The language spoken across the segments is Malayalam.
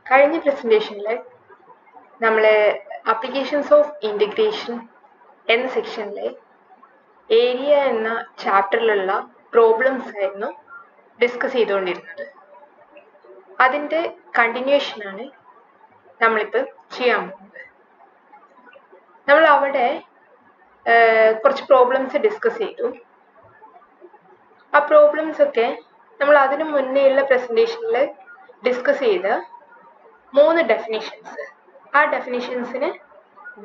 കഴിഞ്ഞ പ്രസന്റേഷനിൽ നമ്മൾ അപ്ലിക്കേഷൻസ് ഓഫ് ഇൻ്റഗ്രേഷൻ എന്ന സെക്ഷനിലെ ഏരിയ എന്ന ചാപ്റ്ററിലുള്ള പ്രോബ്ലംസ് ആയിരുന്നു ഡിസ്കസ് ചെയ്തുകൊണ്ടിരുന്നത്. അതിൻ്റെ കണ്ടിന്യൂഷനാണ് നമ്മളിപ്പോൾ ചെയ്യാൻ പോകുന്നത്. നമ്മൾ അവിടെ കുറച്ച് പ്രോബ്ലംസ് ഡിസ്കസ് ചെയ്തു. ആ പ്രോബ്ലംസ് ഒക്കെ നമ്മൾ അതിനു മുന്നേയുള്ള പ്രസന്റേഷനിൽ ഡിസ്കസ് ചെയ്ത 3 ഡെഫിനിഷൻസ്, ആ ഡെഫിനിഷൻസിനെ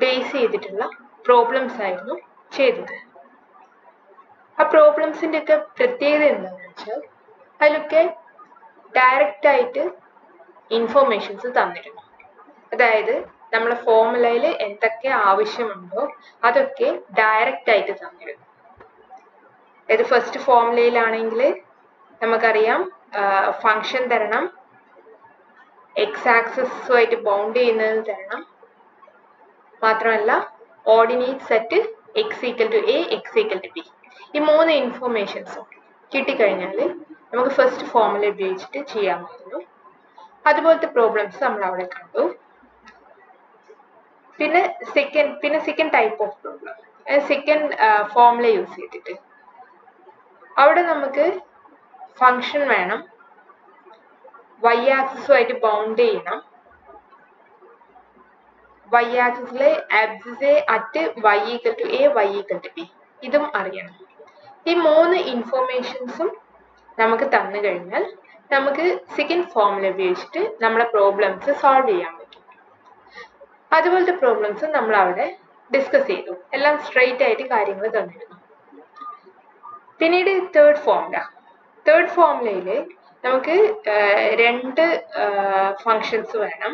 ബേസ് ചെയ്തിട്ടുള്ള പ്രോബ്ലംസ് ആയിരുന്നു ചെയ്തത്. ആ പ്രോബ്ലംസിൻ്റെ ഒക്കെ പ്രത്യേകത എന്താണെന്ന് വെച്ചാൽ അതിലൊക്കെ ഡയറക്റ്റ് ആയിട്ട് ഇൻഫോർമേഷൻസ് തന്നിരുന്നു. അതായത് നമ്മളെ ഫോർമുലയിൽ എന്തൊക്കെ ആവശ്യമുണ്ടോ അതൊക്കെ ഡയറക്റ്റ് ആയിട്ട് തന്നിരുന്നു. അതായത് ഫസ്റ്റ് ഫോർമുലയിലാണെങ്കിൽ നമുക്കറിയാം ഫംഗ്ഷൻ തരണം, എക്സ് ആക്സിസുമായിട്ട് ബൗണ്ട് ചെയ്യുന്നത് തരണം, മാത്രമല്ല ordinate set X equal to A, X equal to B. ഈ 3 ഇൻഫോർമേഷൻസും കിട്ടിക്കഴിഞ്ഞാൽ നമുക്ക് ഫസ്റ്റ് ഫോർമുല ഉപയോഗിച്ചിട്ട് ചെയ്യാമായിരുന്നു. അതുപോലത്തെ പ്രോബ്ലംസ് നമ്മൾ അവിടെ കണ്ടു. പിന്നെ second type of problem, second formula use ചെയ്തിട്ട് അവിടെ നമുക്ക് ഫംഗ്ഷൻ വേണം, വൈ ആക്സിസുമായിട്ട് ബൗണ്ട് ചെയ്യണം, വൈ ആക്സിസിലെ abscissa at Y equal to A, Y equal to B, ഇതും അറിയണം. ഈ 3 ഇൻഫോർമേഷൻസും നമുക്ക് തന്നു കഴിഞ്ഞാൽ നമുക്ക് സെക്കൻഡ് ഫോർമുല ഉപയോഗിച്ചിട്ട് നമ്മളെ പ്രോബ്ലംസ് സോൾവ് ചെയ്യാൻ പറ്റും. അതുപോലത്തെ പ്രോബ്ലംസ് നമ്മൾ അവിടെ ഡിസ്കസ് ചെയ്തു. എല്ലാം സ്ട്രെയിറ്റ് ആയിട്ട് കാര്യങ്ങൾ തന്നിരുന്നു. പിന്നീട് തേർഡ് ഫോർമുലയിൽ നമുക്ക് 2 ഫങ്ഷൻസ് വേണം.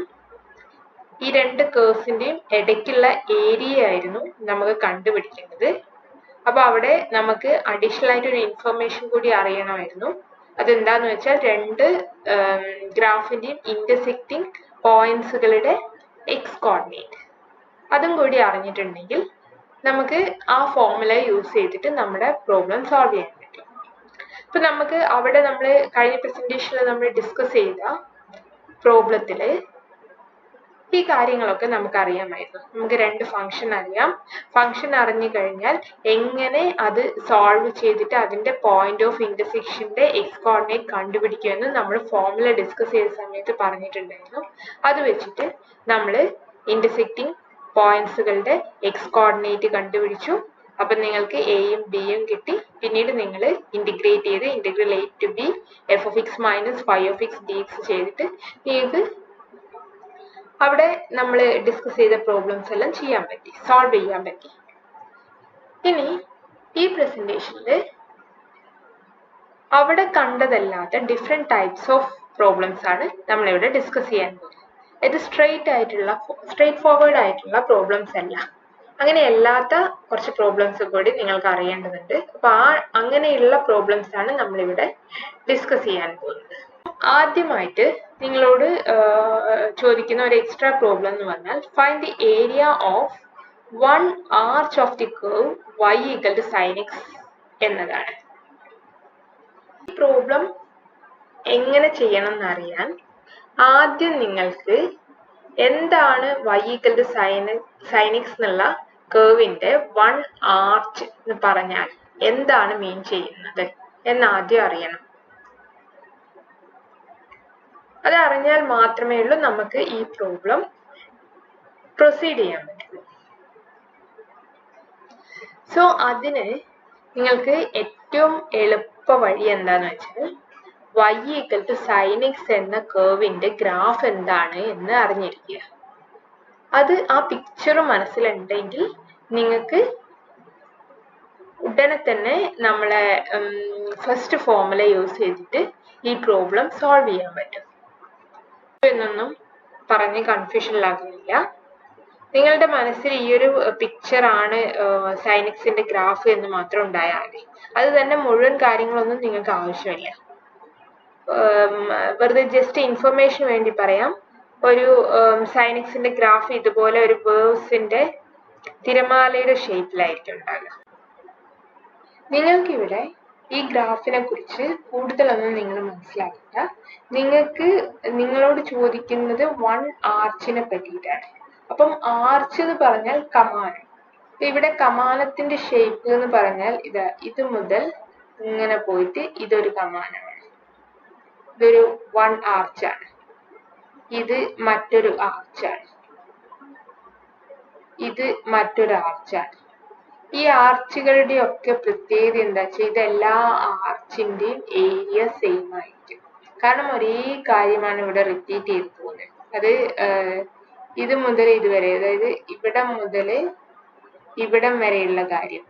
ഈ 2 കേഴ്സിൻ്റെയും ഇടയ്ക്കുള്ള ഏരിയ ആയിരുന്നു നമുക്ക് കണ്ടുപിടിക്കേണ്ടത്. അപ്പോൾ അവിടെ നമുക്ക് അഡീഷണൽ ആയിട്ട് ഒരു ഇൻഫർമേഷൻ കൂടി അറിയണമായിരുന്നു. അതെന്താന്ന് വെച്ചാൽ 2 ഗ്രാഫിൻ്റെയും ഇന്റർസെക്റ്റിംഗ് പോയിന്റ്സുകളുടെ എക്സ് കോർഡിനേറ്റ്, അതും കൂടി അറിഞ്ഞിട്ടുണ്ടെങ്കിൽ നമുക്ക് ആ ഫോർമുല യൂസ് ചെയ്തിട്ട് നമ്മുടെ പ്രോബ്ലം സോൾവ് ചെയ്യാൻ പറ്റും. ഇപ്പം നമുക്ക് അവിടെ നമ്മൾ കഴിഞ്ഞ പ്രസന്റേഷനിൽ നമ്മൾ ഡിസ്കസ് ചെയ്ത പ്രോബ്ലത്തിൽ ഈ കാര്യങ്ങളൊക്കെ നമുക്ക് അറിയാമായിരുന്നു. നമുക്ക് 2 ഫംഗ്ഷൻ അറിയാം. ഫംഗ്ഷൻ അറിഞ്ഞു കഴിഞ്ഞാൽ എങ്ങനെ അത് സോൾവ് ചെയ്തിട്ട് അതിൻ്റെ പോയിന്റ് ഓഫ് ഇന്റർസെക്ഷൻ്റെ എക്സ് കോർഡിനേറ്റ് കണ്ടുപിടിക്കുമെന്ന് നമ്മൾ ഫോർമുല ഡിസ്കസ് ചെയ്ത സമയത്ത് പറഞ്ഞിട്ടുണ്ടായിരുന്നു. അത് വെച്ചിട്ട് നമ്മൾ ഇന്റർസെക്റ്റിംഗ് പോയിന്റ്സുകളുടെ എക്സ് കോർഡിനേറ്റ് കണ്ടുപിടിച്ചു. അപ്പം നിങ്ങൾക്ക് എയും ബിയും കിട്ടി. പിന്നീട് നിങ്ങൾ ഇൻറ്റിഗ്രേറ്റ് ചെയ്ത് integral a to b f of x minus phi of x dx ചെയ്തിട്ട് നിങ്ങൾക്ക് അവിടെ നമ്മൾ ഡിസ്കസ് ചെയ്ത പ്രോബ്ലംസ് എല്ലാം ചെയ്യാൻ പറ്റി, സോൾവ് ചെയ്യാൻ പറ്റി. ഇനി ഈ പ്രസന്റേഷനിൽ അവിടെ കണ്ടതല്ലാത്ത ഡിഫറെൻറ്റ് ടൈപ്സ് ഓഫ് പ്രോബ്ലംസ് ആണ് നമ്മളിവിടെ ഡിസ്കസ് ചെയ്യാൻ പോകുന്നത്. ഇത് സ്ട്രെയിറ്റ് ഫോർവേഡ് ആയിട്ടുള്ള പ്രോബ്ലംസ് അല്ല, അങ്ങനെ അല്ലാത്ത കുറച്ച് പ്രോബ്ലംസ് കൂടി നിങ്ങൾക്ക് അറിയേണ്ടതുണ്ട്. അപ്പോൾ അങ്ങനെയുള്ള പ്രോബ്ലംസ് ആണ് നമ്മളിവിടെ ഡിസ്കസ് ചെയ്യാൻ പോകുന്നത്. ആദ്യമായിട്ട് നിങ്ങളോട് ചോദിക്കുന്ന ഒരു എക്സ്ട്രാ പ്രോബ്ലം എന്ന് പറഞ്ഞാൽ find the area of 1 arch of the curve y equal to sin x എന്നതാണ്. ഈ പ്രോബ്ലം എങ്ങനെ ചെയ്യണം എന്നറിയാൻ ആദ്യം നിങ്ങൾക്ക് എന്താണ് y equal to sin x എന്നുള്ള കർവിൻ്റെ 1 ആർച്ച് എന്ന് പറഞ്ഞാൽ എന്താണ് മീൻ ചെയ്യുന്നത് എന്ന് ആദ്യം അറിയണം. അത് അറിഞ്ഞാൽ മാത്രമേ ഉള്ളൂ നമുക്ക് ഈ പ്രോബ്ലം പ്രൊസീഡ് ചെയ്യാൻ പറ്റുള്ളൂ. സോ അതിന് നിങ്ങൾക്ക് ഏറ്റവും എളുപ്പ വഴി എന്താന്ന് വെച്ചാൽ y equal to sin x എന്ന കർവിൻ്റെ ഗ്രാഫ് എന്താണ് എന്ന് അറിഞ്ഞിരിക്കുക. അത് ആ പിക്ചർ മനസ്സിലുണ്ടെങ്കിൽ നിങ്ങൾക്ക് ഉടനെ തന്നെ നമ്മളെ ഫസ്റ്റ് ഫോർമുല യൂസ് ചെയ്തിട്ട് ഈ പ്രോബ്ലം സോൾവ് ചെയ്യാൻ പറ്റും. എന്നൊന്നും പറഞ്ഞ് കൺഫ്യൂഷനിലാകുന്നില്ല. നിങ്ങളുടെ മനസ്സിൽ ഈ ഒരു പിക്ചറാണ് sin x-ന്റെ ഗ്രാഫ് എന്ന് മാത്രം ഉണ്ടായാൽ മതി. അത് തന്നെ മുഴുവൻ കാര്യങ്ങളൊന്നും നിങ്ങൾക്ക് ആവശ്യമില്ല. വെറുതെ ജസ്റ്റ് ഇൻഫർമേഷൻ വേണ്ടി പറയാം. ഒരു sin x-ന്റെ ഗ്രാഫ് ഇതുപോലെ ഒരു വേവ്സിൻ്റെ തിരമാലയുടെ ഷേപ്പിലായിരിക്കും ഉണ്ടാകുക. നിങ്ങൾക്കിവിടെ ഈ ഗ്രാഫിനെ കുറിച്ച് കൂടുതലൊന്നും നിങ്ങൾ മനസ്സിലാക്കില്ല. നിങ്ങളോട് ചോദിക്കുന്നത് 1 ആർച്ചിനെ പറ്റിയിട്ടാണ്. അപ്പം ആർച്ച് എന്ന് പറഞ്ഞാൽ കമാനം. ഇവിടെ കമാനത്തിന്റെ ഷേപ്പ് എന്ന് പറഞ്ഞാൽ ഇത് മുതൽ ഇങ്ങനെ പോയിട്ട് ഇതൊരു കമാനമാണ്. ഇതൊരു 1 ആർച്ചാണ്. ഇത് മറ്റൊരു ആർച്ചാണ്. ഇത് മറ്റൊരു ആർച്ചാണ്. ഈ ആർച്ചുകളുടെ ഒക്കെ പ്രത്യേകത എന്താ വെച്ചാൽ ഇതെല്ലാ ആർച്ചിന്റെയും ഏരിയ സെയിം ആയിരിക്കും. കാരണം ഒരേ കാര്യമാണ് ഇവിടെ റിപ്പീറ്റ് ചെയ്ത് പോകുന്നത്. അത് ഇത് മുതൽ ഇതുവരെ, അതായത് ഇവിടം മുതൽ ഇവിടം വരെയുള്ള കാര്യം,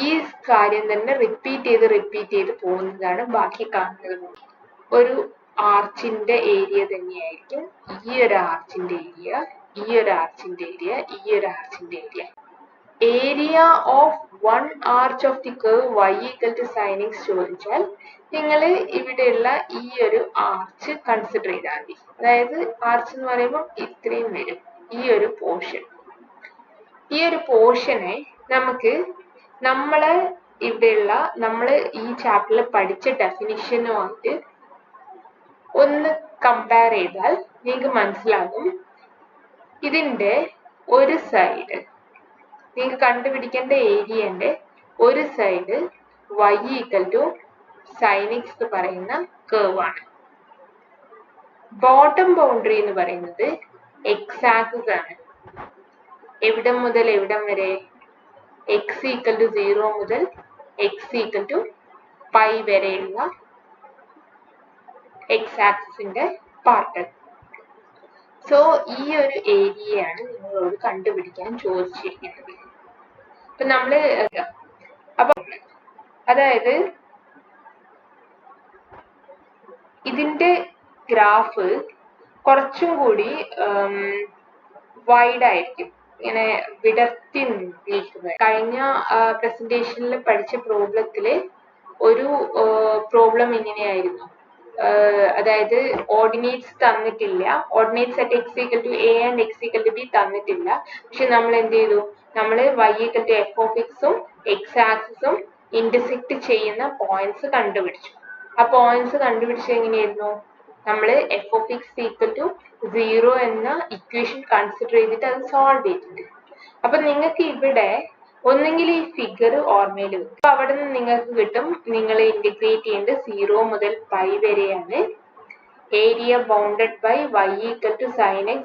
ഈ കാര്യം തന്നെ റിപ്പീറ്റ് ചെയ്ത് പോകുന്നതാണ് ബാക്കി കാണുന്നത്. ഒരു ആർച്ചിന്റെ ഏരിയ തന്നെയായിരിക്കും ഈ ഒരു ആർച്ചിന്റെ ഏരിയ, ഈ ഒരു ആർച്ചിന്റെ ഏരിയ, ഈ ഒരു ആർച്ചിന്റെ area. Area of 1 arch of the curve y equal to sin x ചോദിച്ചാൽ നിങ്ങൾ ഇവിടെയുള്ള ഈ ഒരു ആർച്ച് കൺസിഡർ ചെയ്താൽ മതി. അതായത് ആർച്ച് എന്ന് പറയുമ്പോൾ ഇത്രയും വരും, ഈ ഒരു പോർഷൻ. ഈ ഒരു പോർഷനെ നമ്മൾ ഈ ചാപ്റ്ററിൽ പഠിച്ച ഡെഫിനിഷനുമായിട്ട് ഒന്ന് കമ്പയർ ചെയ്താൽ നിങ്ങൾക്ക് മനസ്സിലാകും. ഇതിന്റെ ഒരു സൈഡ് നിങ്ങൾക്ക് കണ്ടുപിടിക്കേണ്ട ഏരിയന്റെ ഒരു side y equal to sin x എന്ന് പറയുന്ന കർവ് ആണ്. ബോട്ടം ബൗണ്ടറി എന്ന് പറയുന്നത് x ആക്സിസ് ആണ്. എവിടം മുതൽ എവിടം വരെ? x equal to 0 മുതൽ x equal to π വരെയുള്ള x ആക്സിസിന്റെ പാർട്ട്. സോ ഈ ഒരു ഏരിയയാണ് നിങ്ങളോട് കണ്ടുപിടിക്കാൻ ചോദിച്ചിരിക്കുന്നത്. അതായത് ഇതിന്റെ ഗ്രാഫ് കുറച്ചും കൂടി വൈഡ് ആയിരിക്കും, ഇങ്ങനെ വിടർത്തി നിൽക്കുന്നത്. കഴിഞ്ഞ പ്രസന്റേഷനിൽ പഠിച്ച പ്രോബ്ലത്തില് ഒരു പ്രോബ്ലം ഇങ്ങനെയായിരുന്നു. അതായത് ഓർഡിനേറ്റ്സ് തന്നിട്ടില്ല, ordinates at x equal to a and x equal to b തന്നിട്ടില്ല. പക്ഷെ നമ്മൾ എന്ത് ചെയ്തു? നമ്മൾ y equal to f of x ഉം x ആക്സിസും ഇന്റർസെക്ട് ചെയ്യുന്ന പോയിന്റ്സ് കണ്ടുപിടിച്ചു. ആ പോയിന്റ്സ് കണ്ടുപിടിച്ചത് എങ്ങനെയായിരുന്നു? നമ്മൾ f of x equal to 0 എന്ന ഇക്വേഷൻ കൺസിഡർ ചെയ്തിട്ട് അത് സോൾവ് ചെയ്തിട്ടുണ്ട്. അപ്പൊ നിങ്ങൾക്ക് ഇവിടെ ഒന്നെങ്കിൽ ഈ ഫിഗർ ഓർമ്മയിൽ വെക്കും. അപ്പൊ അവിടെ നിന്ന് നിങ്ങൾക്ക് കിട്ടും, നിങ്ങൾ ഇന്റഗ്രേറ്റ് ചെയ്യേണ്ടത് 0 മുതൽ π വരെയാണ്. Area bounded by y equal to sin x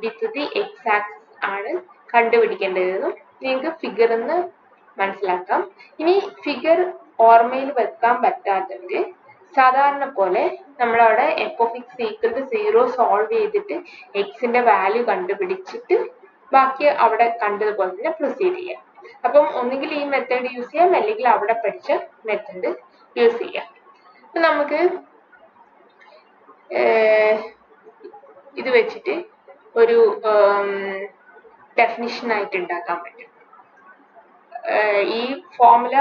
with the x axis ആണ് കണ്ടുപിടിക്കേണ്ടതെന്നും നിങ്ങൾക്ക് ഫിഗർ എന്ന് മനസ്സിലാക്കാം. ഇനി ഫിഗർ ഓർമ്മയിൽ വെക്കാൻ പറ്റാത്തവര് സാധാരണ പോലെ നമ്മളവിടെ f of x equal to 0 solve ചെയ്തിട്ട് എക്സിന്റെ വാല്യൂ കണ്ടുപിടിച്ചിട്ട് ബാക്കി അവിടെ കണ്ടതുപോലെ തന്നെ പ്രൊസീഡ് ചെയ്യാം. അപ്പം ഒന്നുകിൽ ഈ മെത്തേഡ് യൂസ് ചെയ്യാം, അല്ലെങ്കിൽ അവിടെ പഠിച്ച മെത്തേഡ് യൂസ് ചെയ്യാം. അപ്പൊ നമുക്ക് ഇത് വെച്ചിട്ട് ഒരു ഡെഫിനിഷൻ ആയിട്ട് ഉണ്ടാക്കാൻ പറ്റും. ഈ ഫോർമുല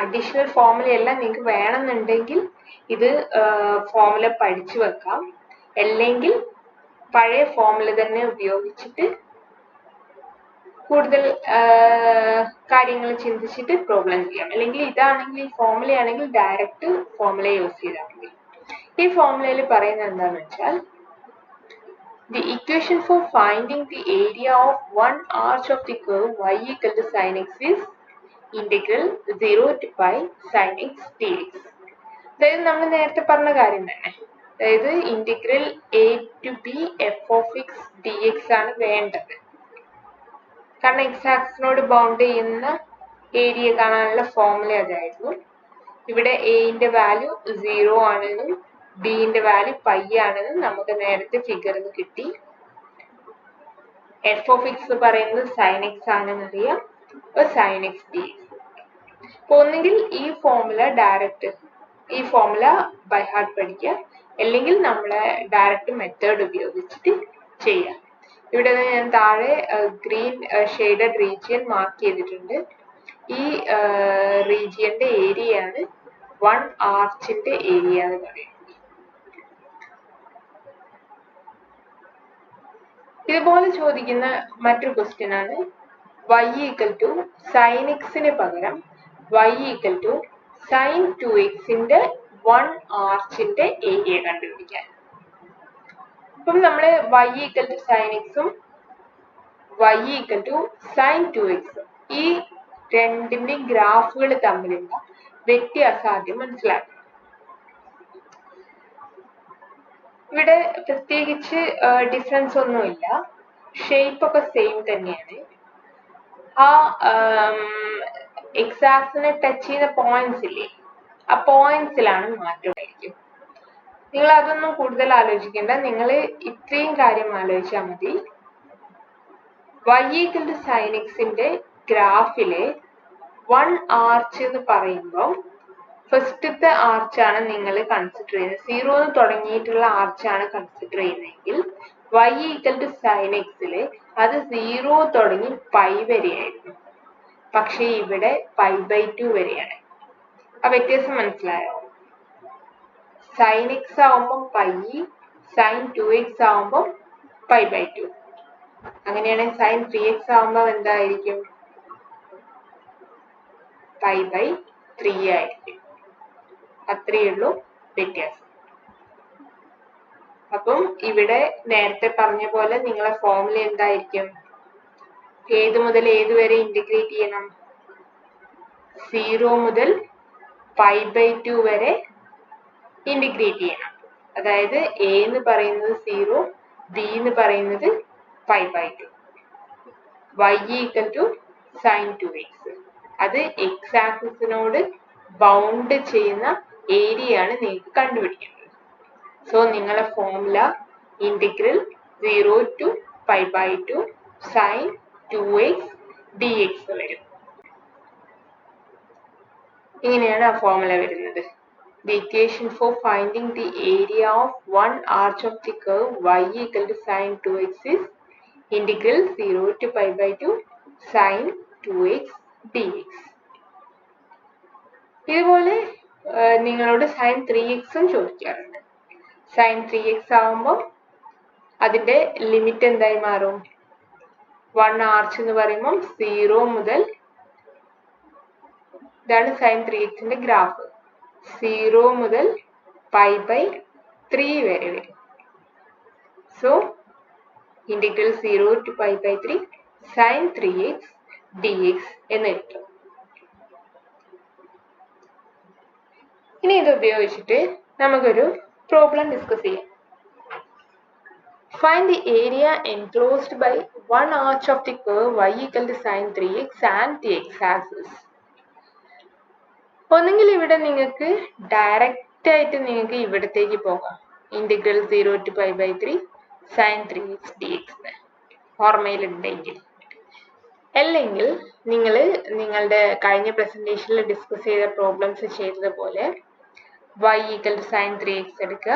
അഡീഷണൽ ഫോർമുല എല്ലാം നിങ്ങൾക്ക് വേണമെന്നുണ്ടെങ്കിൽ ഇത് ഫോർമുല പഠിച്ചു വെക്കാം, അല്ലെങ്കിൽ പഴയ ഫോർമുല തന്നെ ഉപയോഗിച്ചിട്ട് കൂടുതൽ കാര്യങ്ങൾ ചിന്തിച്ചിട്ട് പ്രോബ്ലം ചെയ്യാം. അല്ലെങ്കിൽ ഇതാണെങ്കിൽ ഈ ഫോർമുല ആണെങ്കിൽ ഡയറക്റ്റ് ഫോർമുല യൂസ് ചെയ്താൽ മതി. ഈ ഫോർമുലയിൽ പറയുന്നത് എന്താണെന്ന് വെച്ചാൽ the equation for finding the area of 1 arch of the curve y equal to sin x is integral 0 to pi sin x dx. അതായത് നമ്മൾ നേരത്തെ പറഞ്ഞ കാര്യം തന്നെ, അതായത് integral a to b f of x dx ആണ് വേണ്ടത്. കാരണം x ആക്സിസിനോട് ബൗണ്ട് ചെയ്യുന്ന ഏരിയ കാണാനുള്ള ഫോർമുല അതായിരുന്നു. ഇവിടെ a-ന്റെ വാല്യൂ 0 ആണെന്നും b-ന്റെ വാല്യൂ പൈ ആണെന്നും നമുക്ക് നേരത്തെ ഫിഗറിൽ കിട്ടി. f of x പറയുന്നത് sin x ആണെന്ന് അറിയാം. അപ്പോൾ sin x dx. അപ്പോൾ ഒന്നുകിൽ ഈ ഫോർമുല ബൈ ഹാർട്ട് പഠിക്കുക, അല്ലെങ്കിൽ നമ്മളെ ഡയറക്റ്റ് മെത്തേഡ് ഉപയോഗിച്ചിട്ട് ചെയ്യാം. ഇവിടെ ഞാൻ താഴെ ഗ്രീൻ ഷെയ്ഡഡ് റീജിയൻ മാർക്ക് ചെയ്തിട്ടുണ്ട്. ഈ റീജിയന്റെ ഏരിയ ആണ് 1 ആർച്ചിന്റെ ഏരിയ എന്ന് പറയുന്നത്. ഇതുപോലെ ചോദിക്കുന്ന മറ്റൊരു ക്വസ്റ്റ്യൻ ആണ് y equal to sin x ന് പകരം y equal to sin 2x-ന്റെ 1 ആർച്ചിന്റെ ഏരിയ കണ്ടുപിടിക്കാൻ. അപ്പം നമ്മൾ y equal to sin x-ഉം y equal to sin 2x-ഉം ഈ രണ്ടിന്റെ ഗ്രാഫുകൾ തമ്മിലുള്ള വ്യത്യാസം ആദ്യം മനസ്സിലാക്കണം. ഇവിടെ പ്രത്യേകിച്ച് ഡിഫറൻസ് ഒന്നുമില്ല, ഷേപ്പ് ഒക്കെ സെയിം തന്നെയാണ്. ആ എക്സാക്സിനെ ടച്ച് ചെയ്യുന്ന പോയിന്റ്സ് ഇല്ലേ, ആ പോയിന്റ്സിലാണ് മാറ്റമായിരിക്കും. നിങ്ങൾ അതൊന്നും കൂടുതൽ ആലോചിക്കേണ്ട, നിങ്ങൾ ഇത്രയും കാര്യം ആലോചിച്ചാൽ മതി. y equal to sin x-ന്റെ ഗ്രാഫിലെ 1 ആർച്ച് എന്ന് പറയുമ്പോൾ ഫസ്റ്റത്തെ ആർച്ചാണ് നിങ്ങൾ കൺസിഡർ ചെയ്യുന്നത്, 0 എന്ന് തുടങ്ങിയിട്ടുള്ള ആർച്ചാണ് കൺസിഡർ ചെയ്യുന്നതെങ്കിൽ y equal to sin x-ല് അത് 0 തുടങ്ങി പൈ വരെയായിരുന്നു. പക്ഷേ ഇവിടെ π/2 വരെയാണ്. ആ വ്യത്യാസം മനസ്സിലായോ? sin x ആവുമ്പോൾ പൈ, sin 2x ആവുമ്പോൾ π/2. അങ്ങനെയാണെങ്കിൽ sin 3x ആവുമ്പോൾ എന്തായിരിക്കും? π/3 ആയിരിക്കും. അത്രയേ ഉള്ളൂ വ്യത്യാസം. അപ്പം ഇവിടെ നേരത്തെ പറഞ്ഞ പോലെ നിങ്ങളെ ഫോർമുല എന്തായിരിക്കും? ഏത് മുതൽ ഏത് വരെ ഇന്റഗ്രേറ്റ് ചെയ്യണം? 0 മുതൽ π/2 വരെ ഇന്റഗ്രേറ്റ് ചെയ്യണം. അതായത് a എന്ന് പറയുന്നത് 0, b എന്ന് പറയുന്നത് π/2. y equal to sin 2x. അത് x ആക്സിസിനോട് ബൗണ്ട് ചെയ്യുന്ന ഏരിയ ആണ് നിങ്ങൾക്ക് കണ്ടുപിടിക്കേണ്ടത്. സോ നിങ്ങളെ formula integral 0 to π/2 sin 2x dx വരും. ഇങ്ങനെയാണ് ആ ഫോർമുല വരുന്നത്. The equation for finding the area of one arch of the curve y equal to sin 2x is integral 0 to π/2 sin 2x dx. ഇതുപോലെ നിങ്ങളോട് sin 3x-ഉം ചോദിക്കാറുണ്ട്. sin 3x ആവുമ്പോൾ അതിന്റെ ലിമിറ്റ് എന്തായി മാറും? 1 ആർച്ച് എന്ന് പറയുമ്പോൾ 0 മുതൽ, ഇതാണ് sin 3x-ന്റെ ഗ്രാഫ്, 0 മുതൽ π/3 വരെ വരും. So integral 0 to π/3 sin 3x dx എന്ന് കിട്ടും. ഇനി ഇത് ഉപയോഗിച്ചിട്ട് നമുക്കൊരു പ്രോബ്ലം ഡിസ്കസ് ചെയ്യാം. Find the area enclosed by one arch of the curve y equal to sin 3x and the x-axis. ഒന്നെങ്കിൽ ഇവിടെ നിങ്ങൾക്ക് ഡയറക്റ്റ് ആയിട്ട് നിങ്ങൾക്ക് ഇവിടത്തേക്ക് പോകാം, integral 0 to π/3 sin 3x dx ഓർമ്മയിലുണ്ടെങ്കിൽ. അല്ലെങ്കിൽ നിങ്ങൾ നിങ്ങളുടെ കഴിഞ്ഞ പ്രസന്റേഷനിൽ ഡിസ്കസ് ചെയ്ത പ്രോബ്ലംസ് ചെയ്തതുപോലെ y equal to sin 3x എടുക്കുക.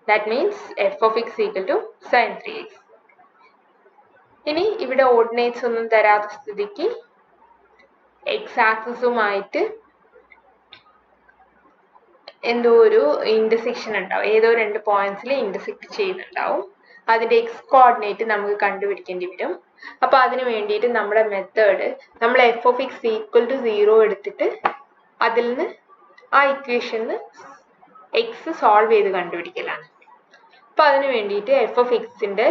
That means f of x equal to sin 3x. ഇനി ഇവിടെ ഓർഡിനേറ്റ്സ് ഒന്നും തരാത്ത സ്ഥിതിക്ക് എക്സ് ആക്സിസുമായിട്ട് എന്തോ ഒരു ഇന്റർസെക്ഷൻ ഉണ്ടാവും, ഏതോ രണ്ട് പോയിന്റ്സിൽ ഇന്റർസെക്ട് ചെയ്യുന്നുണ്ടാവും. അതിന്റെ എക്സ് കോർഡിനേറ്റ് നമുക്ക് കണ്ടുപിടിക്കേണ്ടി വരും. അപ്പൊ അതിന് വേണ്ടിയിട്ട് നമ്മുടെ മെത്തേഡ് നമ്മൾ f of x equal to 0 എടുത്തിട്ട് അതിൽ നിന്ന് ആ ഇക്വേഷന് എക്സ് സോൾവ് ചെയ്ത് കണ്ടുപിടിക്കലാണ്. അപ്പൊ അതിന് വേണ്ടിയിട്ട് f of x-ന്റെ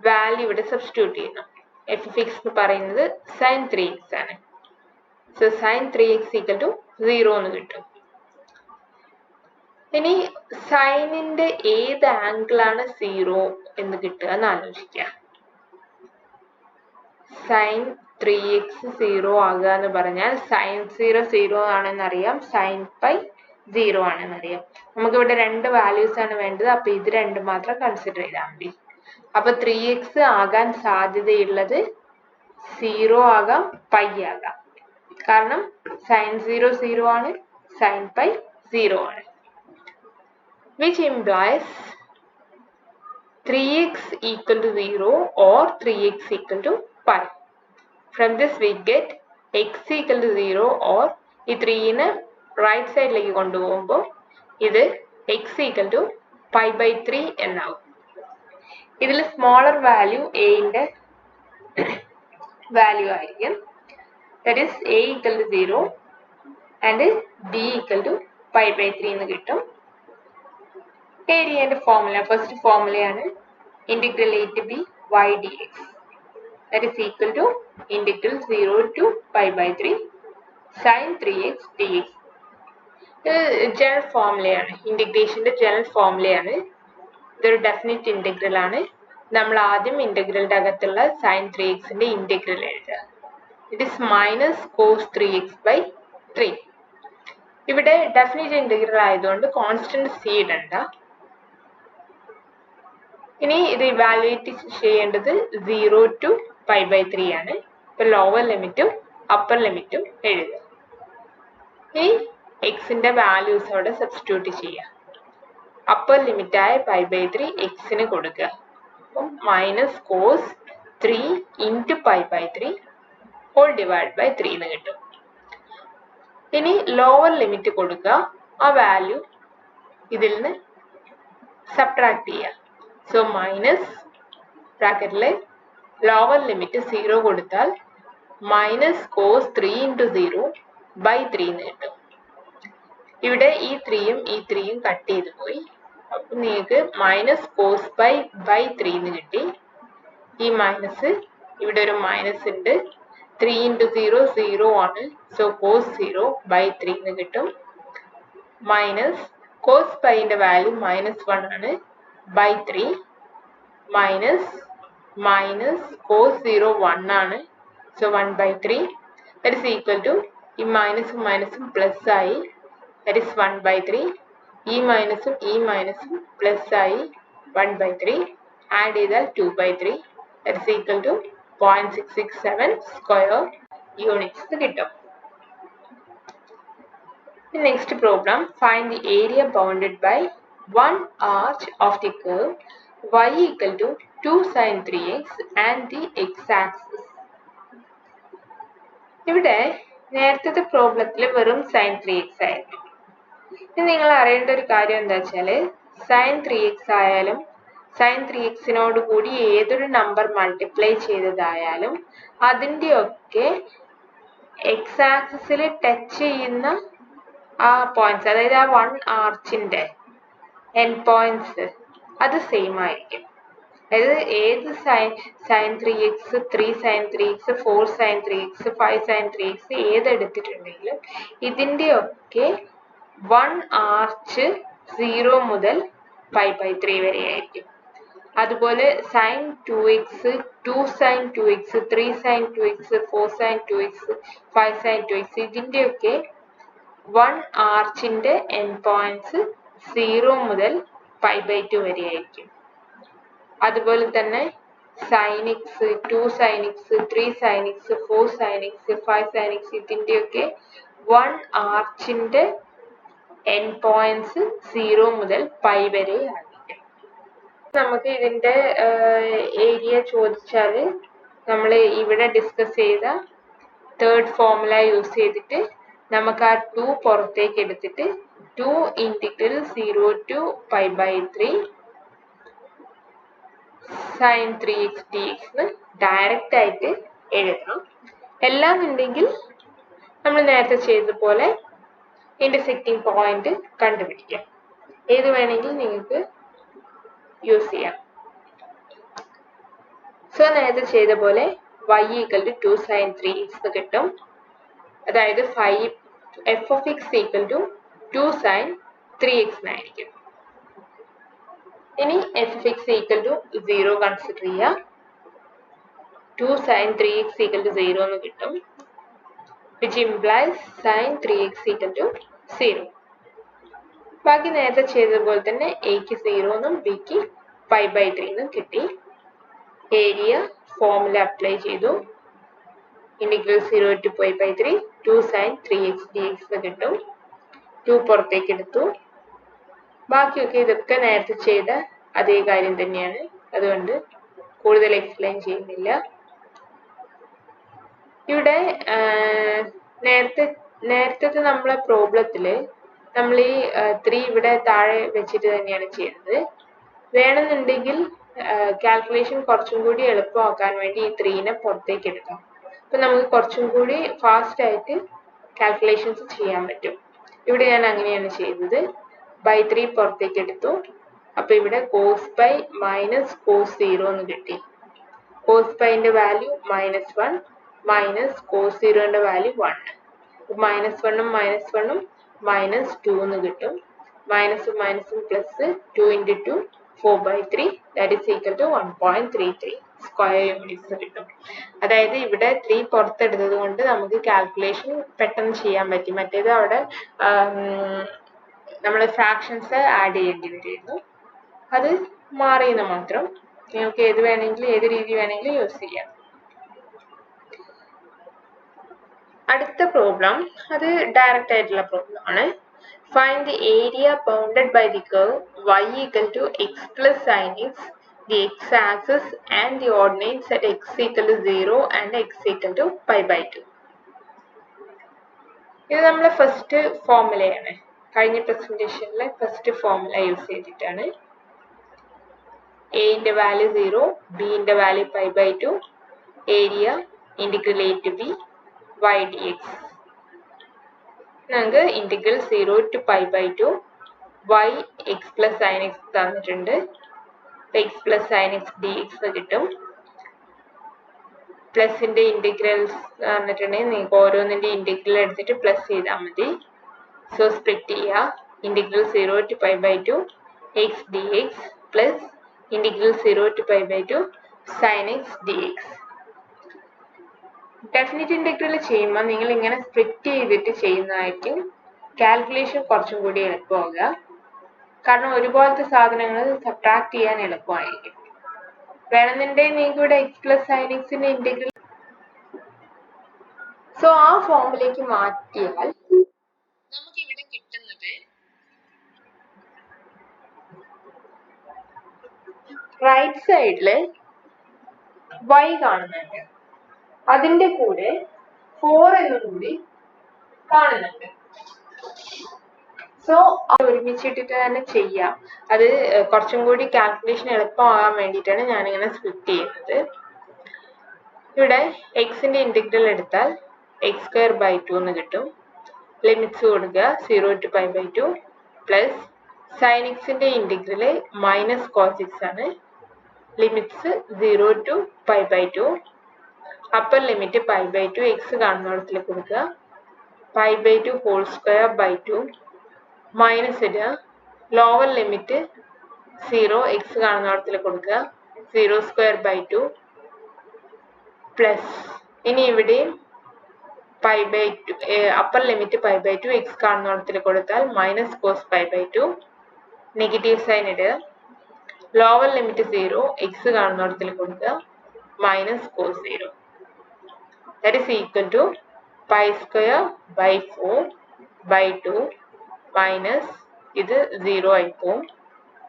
വാല്യൂ ഇവിടെ സബ്സ്റ്റിറ്റ്യൂട്ട് ചെയ്യണം. f of x എന്ന് പറയുന്നത് sin 3x ആണ്. So sin 3x equal to 0 എന്ന് കിട്ടും. ഇനി സൈനിന്റെ ഏത് ആംഗിൾ ആണ് 0 എന്ന് കിട്ടുക എന്ന് ആലോചിക്കുക. sin 3x 0 ആകുക എന്ന് പറഞ്ഞാൽ sin 0 0 ആണെന്ന് അറിയാം, sin π 0 ആണെന്ന് അറിയാം. നമുക്കിവിടെ രണ്ട് വാല്യൂസ് ആണ് വേണ്ടത്, അപ്പൊ ഇത് രണ്ടും മാത്രം കൺസിഡർ ചെയ്താൽ മതി. അപ്പൊ 3x ആകാൻ സാധ്യതയുള്ളത് 0 ആകാം, പൈ ആകാം. കാരണം sin 0 0 ആണ്, sin π 0 ആണ്. Which implies 3x equal to 0 or 3x equal to pi. From this we get x equal to 0 or ഈ 3നെ റൈറ്റ് സൈഡിലേക്ക് കൊണ്ടുപോകുമ്പോൾ ഇത് x equal to π/3 എന്നാവും. ഇതിൽ സ്മോളർ വാല്യൂ a ന്റെ വാല്യൂ ആയിരിക്കും. That is a equal to 0 and d equal to pi by 3 എന്ന് കിട്ടും. ഏരിയയുടെ ഫോർമുല ഫസ്റ്റ് ഫോർമുലയാണ് integral a to b y dx that is equal to integral 0 to pi by 3 sin 3x dx. General ഫോർമുലയാണ്, ഇന്റഗ്രേഷന്റെ ജനറൽ ഫോർമുലയാണ്. ഇതൊരു ഡെഫിനിറ്റ് ഇന്റഗ്രൽ ആണ്. നമ്മൾ ആദ്യം ഇന്റഗ്രലിന്റെ അകത്തുള്ള sin 3xന്റെ ഇന്റഗ്രൽ എഴുതുക. It is minus cos 3x by 3. ഇവിടെ ഡെഫിനിറ്റ് ഇന്റഗ്രൽ ആയതുകൊണ്ട് കോൺസ്റ്റന്റ് സി ഇടണ്ട. ഇനി ഇത് ഇവാലുവേറ്റ് ചെയ്യേണ്ടത് 0 to pi by 3 ആണ്. ഇപ്പൊ ലോവർ ലിമിറ്റും അപ്പർ ലിമിറ്റും എഴുതുക. ഇനി എക്സിന്റെ വാല്യൂസ് അവിടെ സബ്സ്റ്റിറ്റ്യൂട്ട് ചെയ്യുക. അപ്പർ ലിമിറ്റായ പൈ ബൈ 3 എക്സിന് കൊടുക്കുക. അപ്പം minus cos 3 into pi by 3 whole divide by 3 എന്ന് കിട്ടും. ഇനി ലോവർ ലിമിറ്റ് കൊടുക്കുക. ആ വാല്യൂ ഇതിൽ നിന്ന് സബ്ട്രാക്ട് ചെയ്യുക. സോ മൈനസ് ബ്രാക്കറ്റിലെ ലോവർ ലിമിറ്റ് 0 കൊടുത്താൽ മൈനസ് കോസ് 3 ഇൻറ്റു 0 ബൈ 3 എന്ന് കിട്ടും. ഇവിടെ ഈ 3യും ഈ 3യും കട്ട് ചെയ്ത് പോയി. അപ്പം നിങ്ങൾക്ക് മൈനസ് കോസ് ബൈ 3 എന്ന് കിട്ടി. ഈ മൈനസ് ഇവിടെ ഒരു മൈനസ് ഉണ്ട്. 3 ഇൻറ്റു 0 0 ആണ്. സോ കോസ് 0 ബൈ 3 എന്ന് കിട്ടും. മൈനസ് കോസ് ബൈൻ്റെ വാല്യൂ -1 ആണ് ബൈ 3 മൈനസ് കോസ് 0 1 ആണ്. So 1 by 3 that is equal to ഈ മൈനസും പ്ലസ് ആയി. That is 1 by 3. ഈ മൈനസും പ്ലസ് ആയി 1 ബൈ 3. ആഡ് ചെയ്താൽ 2 by 3. That is equal to 0.667 square units കിട്ടും. Next problem find the area bounded by 1 arch of the curve y equal to 2 sin 3x and the x-axis. ഇവിടെ നേരത്തെ പ്രോബ്ലത്തിൽ വെറും sin 3x ആയിരുന്നു. ഇനി നിങ്ങൾ അറിയേണ്ട ഒരു കാര്യം എന്താ വെച്ചാൽ sin 3x ആയാലും sin 3xനോട് കൂടി ഏതൊരു നമ്പർ മൾട്ടിപ്ലൈ ചെയ്തതായാലും അതിൻ്റെയൊക്കെ എക്സ് ആക്സിസിൽ ടച്ച് ചെയ്യുന്ന ആ പോയിന്റ്സ്, അതായത് ആ 1 ആർച്ചിന്റെ എൻഡ് പോയിന്റ്സ് അത് സെയിം ആയിരിക്കും. അതായത് ഏത് sin 3x 3 sin 3x 4 sin 3x 5 sin 3x ഏതെടുത്തിട്ടുണ്ടെങ്കിലും ഇതിൻ്റെയൊക്കെ 1 ആർച്ച് 0 മുതൽ പൈ ബൈ 3 വരെ ആയിരിക്കും. അതുപോലെ sin 2x 2 sin 2x 3 sin 2x 4 sin 2x 5 sin 2x ഇതിൻ്റെയൊക്കെ 1 ആർച്ചിന്റെ എൻഡ് പോയിന്റ്സ് 0 മുതൽ പൈ ബൈ 2 വരെ ആയിരിക്കും. അതുപോലെ തന്നെ sin x 2 sin x 3 sin x 4 sin x 5 sin x ഇതിൻ്റെയൊക്കെ 1 ആർച്ചിന്റെ എൻഡ് പോയിന്റ്സ് 0 മുതൽ പൈ വരെ ആയിരിക്കും. നമുക്ക് ഇതിന്റെ ഏരിയ ചോദിച്ചാൽ നമ്മൾ ഇവിടെ ഡിസ്കസ് ചെയ്ത തേർഡ് ഫോർമുല യൂസ് ചെയ്തിട്ട് നമുക്ക് ആ 2 പുറത്തേക്ക് എടുത്തിട്ട് 2 integral 0 to pi by 3 sin 3x dx direct ആയിട്ട് എഴുതാം. എല്ലാന്നുണ്ടെങ്കിൽ നമ്മൾ നേരത്തെ ചെയ്തതുപോലെ ഇന്റർസെക്റ്റിംഗ് പോയിന്റ് കണ്ടുപിടിക്കാം. ഏത് വേണമെങ്കിൽ നിങ്ങൾക്ക് യൂസ് ചെയ്യാം. സോ നേരത്തെ ചെയ്ത പോലെ y equal to 2 sin 3x കിട്ടും. അതായത് f of x equal to 2 sin 3x ആയിരിക്കും. ഇനി f of x equal to 0 consider ചെയ്യുക. 2 sin 3x equal to 0 എന്ന് കിട്ടും. which implies sin 3x equal to 0. ബാക്കി നേരത്തെ ചെയ്തതുപോലെ തന്നെ എക്ക് 0 എന്നും ബിക്ക് പൈ ബൈ 3 എന്നും കിട്ടി. ഏരിയ ഫോർമുല അപ്ലൈ ചെയ്തു. Integral 0 to pi by 3 2 sin 3x dx കിട്ടും. 2 പുറത്തേക്ക് എടുത്തു. ബാക്കിയൊക്കെ ഇതൊക്കെ നേരത്തെ ചെയ്ത അതേ കാര്യം തന്നെയാണ്. അതുകൊണ്ട് കൂടുതൽ എക്സ്പ്ലെയിൻ ചെയ്യുന്നില്ല. ഇവിടെ നേരത്തെ നമ്മളെ പ്രോബ്ലത്തില് നമ്മൾ ഈ 3 ഇവിടെ താഴെ വെച്ചിട്ട് തന്നെയാണ് ചെയ്യുന്നത്. വേണമെന്നുണ്ടെങ്കിൽ കാൽക്കുലേഷൻ കുറച്ചും കൂടി എളുപ്പമാക്കാൻ വേണ്ടി ഈ 3നെ പുറത്തേക്ക് എടുക്കാം. അപ്പം നമുക്ക് കുറച്ചും കൂടി ഫാസ്റ്റ് ആയിട്ട് കാൽക്കുലേഷൻസ് ചെയ്യാൻ പറ്റും. ഇവിടെ ഞാൻ അങ്ങനെയാണ് ചെയ്തത്. ബൈ 3 പുറത്തേക്ക് എടുത്തു. അപ്പോൾ ഇവിടെ കോസ് പൈ മൈനസ് കോസ് 0 എന്ന് കിട്ടി. കോസ് പൈൻ്റെ വാല്യൂ -1 മൈനസ് കോസ് 0ൻ്റെ വാല്യൂ 1. മൈനസ് വണ്ണും -2 എന്ന് കിട്ടും. മൈനസും plus 2 × 2 4/3 that is equal to 1.33 square units കിട്ടും. അതായത് ഇവിടെ 3 പുറത്തെടുത്തത് കൊണ്ട് നമുക്ക് കാൽക്കുലേഷൻ പെട്ടെന്ന് ചെയ്യാൻ പറ്റി. മറ്റേത് അവിടെ നമ്മൾ ഫ്രാക്ഷൻസ് ആഡ് ചെയ്യേണ്ടി വരുമായിരുന്നു. അത് മാറിയെന്ന് മാത്രം. നിങ്ങൾക്ക് ഏത് രീതി വേണമെങ്കിലും യൂസ് ചെയ്യാം. അടുത്ത പ്രോബ്ലം അത് ഡയറക്റ്റ് ആയിട്ടുള്ള പ്രോബ്ലം ആണ്. Find the area bounded by the curve y = x + sin x, the x-axis and the ordinates at x = 0 and x = π/2. ഇത് നമ്മളെ ഫസ്റ്റ് ഫോർമുലയാണ്. കഴിഞ്ഞ പ്രസന്റേഷനിലെ ഫസ്റ്റ് ഫോർമുല യൂസ് ചെയ്തിട്ടാണ്. a-ന്റെ വാല്യൂ 0, b-ന്റെ value π/2, area integral a to b y dx. നമുക്ക് integral 0 to π/2 y x + sin x തന്നിട്ടുണ്ട്. x + sin x dx കിട്ടും. പ്ലസിന്റെ ഇന്റഗ്രൽസ് തന്നിട്ടുണ്ടെങ്കിൽ നിങ്ങൾക്ക് ഓരോന്നിന്റെ ഇന്റഗ്രൽ എടുത്തിട്ട് പ്ലസ് ചെയ്താൽ മതി. സോ സ്പ്ലിറ്റ് ചെയ്യുക. Integral 0 to π/2 x dx plus integral 0 to π/2 sin x dx. Definite integral ചെയ്യുമ്പോൾ നിങ്ങൾ ഇങ്ങനെ സ്പ്ലിറ്റ് ചെയ്തിട്ട് ചെയ്യുന്നതായിരിക്കും കാൽക്കുലേഷൻ കുറച്ചും കൂടി എളുപ്പമാവുക. കാരണം ഒരുപോലത്തെ സാധനങ്ങൾ സബ്ട്രാക്ട് ചെയ്യാൻ എളുപ്പമായിരിക്കും. വേണമെന്നുണ്ടെങ്കിൽ നിങ്ങൾക്ക് ഇവിടെ x + sin x-ന്റെ ഇന്റഗ്രൽ സോ ആ ഫോമിലേക്ക് മാറ്റിയാൽ നമുക്ക് ഇവിടെ കിട്ടുന്നത് റൈറ്റ് സൈഡില് y കാണുന്നുണ്ട്, അതിന്റെ കൂടെ 4 എന്നും കൂടി കാണുന്നുണ്ട്. സോ ഒരുമിച്ചിട്ടിട്ട് തന്നെ ചെയ്യാം. അത് കുറച്ചും കൂടി കാൽക്കുലേഷൻ എളുപ്പമാകാൻ വേണ്ടിയിട്ടാണ് ഞാനിങ്ങനെ സ്പ്ലിറ്റ് ചെയ്യുന്നത്. ഇവിടെ എക്സിന്റെ ഇന്റഗ്രൽ എടുത്താൽ x²/2 എന്ന് കിട്ടും. ലിമിറ്റ്സ് കൊടുക്കുക 0 to π/2 പ്ലസ് സൈൻ എക്സിന്റെ ഇന്റഗ്രൽ -cos x ആണ്. Limits 0 to π/2. Upper limit π/2 x കാണുന്നിടത്തിൽ കൊടുക്കുക. π/2 2/2 മൈനസ് ഇടുക. ലോവർ ലിമിറ്റ് 0 x കാണുന്നിടത്തിൽ കൊടുക്കുക. 0²/2 പ്ലസ് ഇനി ഇവിടെ π/2 അപ്പർ ലിമിറ്റ് π/2 x കാണുന്നിടത്തിൽ കൊടുത്താൽ -cos π/2 നെഗറ്റീവ് സൈൻ ഇടുക. ലോവർ ലിമിറ്റ് 0 x കാണുന്നിടത്തിൽ കൊടുക്കുക. -cos 0 that is equal to π²/4/2 minus ഇത് 0 ആയി പോകും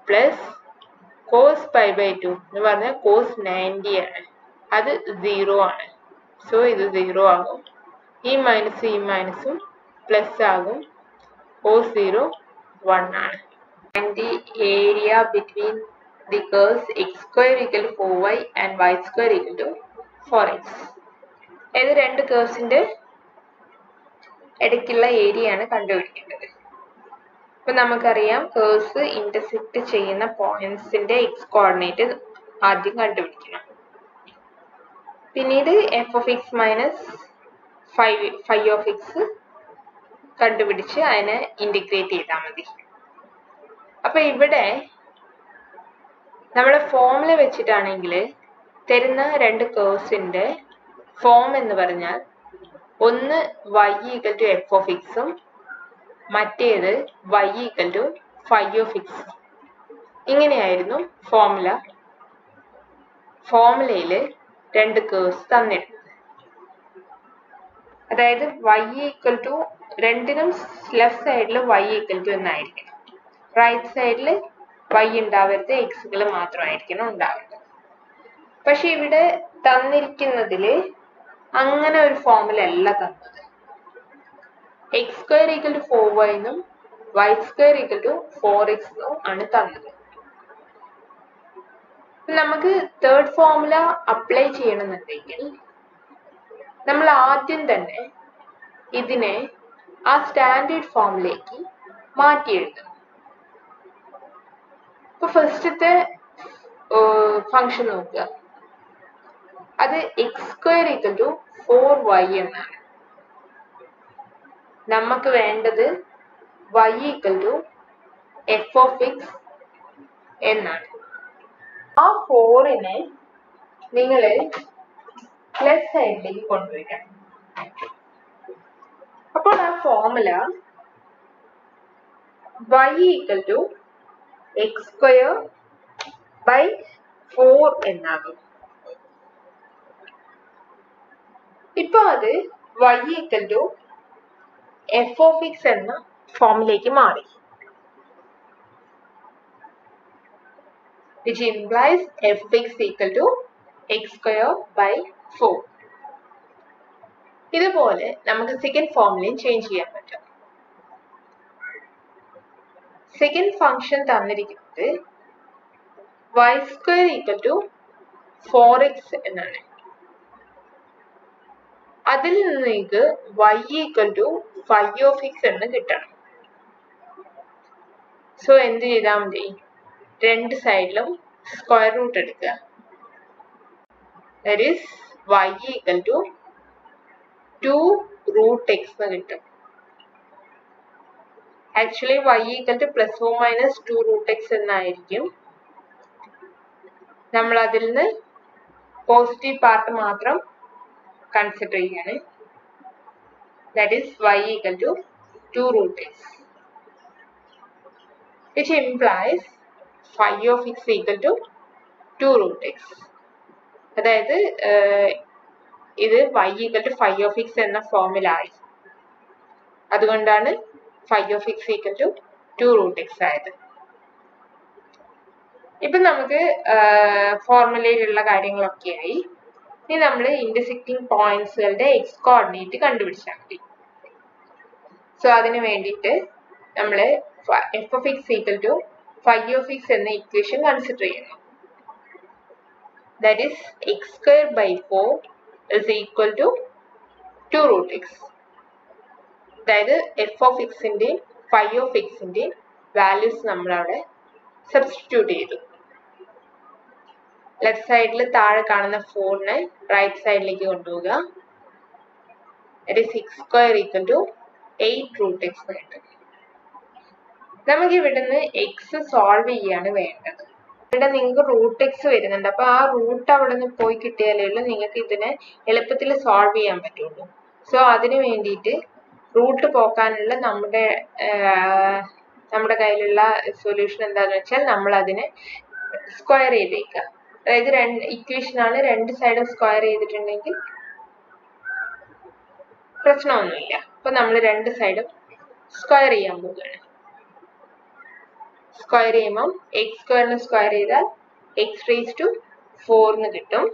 പ്ലസ് cos π/2 എന്ന് പറഞ്ഞാൽ cos 90 ആണ്, അത് 0 ആണ്. സോ ഇത് 0 ആകും. ഈ മൈനസും പ്ലസ് ആകും. cos 0 1 ആണ്. And the area between the curves x² = 4y and y² = 4x. ഇത് രണ്ട് കേഴ്സിന്റെ ഇടയ്ക്കുള്ള ഏരിയ ആണ് കണ്ടുപിടിക്കേണ്ടത്. ഇപ്പൊ നമുക്കറിയാം കേഴ്സ് ഇന്റർസെക്ട് ചെയ്യുന്ന പോയിന്റ്സിന്റെ x കോർഡിനേറ്റ് ആദ്യം കണ്ടുപിടിക്കണം. പിന്നീട് f(x - φ(x) കണ്ടുപിടിച്ച് അതിനെ ഇന്റഗ്രേറ്റ് ചെയ്താൽ മതി. അപ്പൊ ഇവിടെ നമ്മുടെ ഫോമുല വെച്ചിട്ടാണെങ്കിൽ തരുന്ന രണ്ട് കേഴ്സിന്റെ ഫോം എന്ന് പറഞ്ഞാൽ ഒന്ന് y = f(x) മറ്റേത് y = φ(x). ഇങ്ങനെയായിരുന്നു ഫോമുലയിൽ രണ്ട് കേഴ്സ് തന്നിരുന്നത്. അതായത് രണ്ടിനും ലെഫ്റ്റ് സൈഡിൽ y = എന്നായിരിക്കണം, റൈറ്റ് സൈഡിൽ y ഉണ്ടാവരുത്, എക്സുകൾ മാത്രമായിരിക്കണം ഉണ്ടാവേണ്ടത്. പക്ഷെ ഇവിടെ തന്നിരിക്കുന്നതില് അങ്ങനെ ഒരു ഫോമുല അല്ല തന്നത്. x² = 4y എന്നും y² = 4x എന്നും ആണ് തന്നത്. നമുക്ക് തേർഡ് ഫോമുല അപ്ലൈ ചെയ്യണമെന്നുണ്ടെങ്കിൽ നമ്മൾ ആദ്യം തന്നെ ഇതിനെ ആ സ്റ്റാൻഡേർഡ് ഫോമിലേക്ക് മാറ്റി എഴുതും. ഇപ്പൊ ഫസ്റ്റത്തെ ഫംഗ്ഷൻ നോക്കുക, അത് x² = 4y എന്നാണ്. നമുക്ക് വേണ്ടത് y = f(x) എന്നാണ്. ആ 4നെ നിങ്ങൾ ലെഫ്റ്റ് സൈഡിലേക്ക് കൊണ്ടുവരിക. അപ്പോൾ ആ ഫോർമുല y = x²/4 എന്നാകും. ഇപ്പൊ അത് y = f(x) എന്ന ഫോമിലേക്ക് മാറി, which implies f(x) = x²/4. ഇതുപോലെ നമുക്ക് സെക്കൻഡ് ഫോമിലേയും ചേഞ്ച് ചെയ്യാൻ പറ്റും. സെക്കൻഡ് ഫംഗ്ഷൻ തന്നിരിക്കുന്നത് y² = 4x എന്നാണ്. അതിൽ നിന്ന് നിങ്ങൾക്ക് y = phi(x) എന്ന് കിട്ടണം. സോ എന്ത് ചെയ്താൽ മതി, രണ്ട് സൈഡിലും സ്ക്വയർ റൂട്ട് എടുക്കുക. that is y = 2√x എന്ന് കിട്ടും. ആക്ച്വലി y = ± 2√x എന്നായിരിക്കും. നമ്മൾ അതിൽ നിന്ന് പോസിറ്റീവ് പാർട്ട് മാത്രം കൺസിഡർ ചെയ്യാണ്. that is y = 2√x, which implies phi(x) = 2√x. അതായത് ഇത് y = phi(x) എന്ന ഫോമിലായി, അതുകൊണ്ടാണ് phi(x) = 2√x ആയത്. ഇപ്പൊ നമുക്ക് ഫോർമുലയിലുള്ള കാര്യങ്ങളൊക്കെയായി. ഇനി നമ്മൾ ഇന്റർസെക്റ്റിംഗ് പോയിന്റ്സുകളുടെ x കോർഡിനേറ്റ് കണ്ടുപിടിച്ചാൽ മതി. സോ അതിന് വേണ്ടിയിട്ട് നമ്മൾ f(x) = phi(x) എന്ന ഇക്വേഷൻ കൺസിഡർ ചെയ്യുന്നു. that is x²/4 = 2√x. അതായത് f(x)ന്റെയും phi(x)ന്റെയും വാല്യൂസ് നമ്മൾ അവിടെ സബ്സ്റ്റിറ്റ്യൂട്ട് ചെയ്തു. ലെഫ്റ്റ് സൈഡിൽ താഴെ കാണുന്ന 4നെ റൈറ്റ് സൈഡിലേക്ക് കൊണ്ടുപോവുക. that is x² = 8√x എന്ന് കിട്ടും. നമുക്ക് ഇവിടുന്ന് x സോൾവ് ചെയ്യാണ് വേണ്ടത്. ഇവിടെ നിങ്ങൾക്ക് √x വരുന്നുണ്ട്. അപ്പൊ ആ റൂട്ട് അവിടെ നിന്ന് പോയി കിട്ടിയാലേ ഉള്ളൂ നിങ്ങൾക്ക് ഇതിനെ എളുപ്പത്തിൽ സോൾവ് ചെയ്യാൻ പറ്റുള്ളൂ. സോ അതിന് വേണ്ടിയിട്ട് റൂട്ട് പോക്കാനുള്ള നമ്മുടെ കയ്യിലുള്ള സൊല്യൂഷൻ എന്താണെന്ന് വെച്ചാൽ നമ്മൾ അതിനെ സ്ക്വയർ ചെയ്തേക്കുക. അതായത് ഇക്വേഷനാണ്, രണ്ട് സൈഡും സ്ക്വയർ ചെയ്തിട്ടുണ്ടെങ്കിൽ പ്രശ്നമൊന്നുമില്ല. അപ്പൊ നമ്മൾ രണ്ട് സൈഡും സ്ക്വയർ ചെയ്യാൻ പോവുകയാണ്. സ്ക്വയർ ചെയ്യുമ്പം x² സ്ക്വയർ ചെയ്താൽ x⁴ എന്ന് കിട്ടും.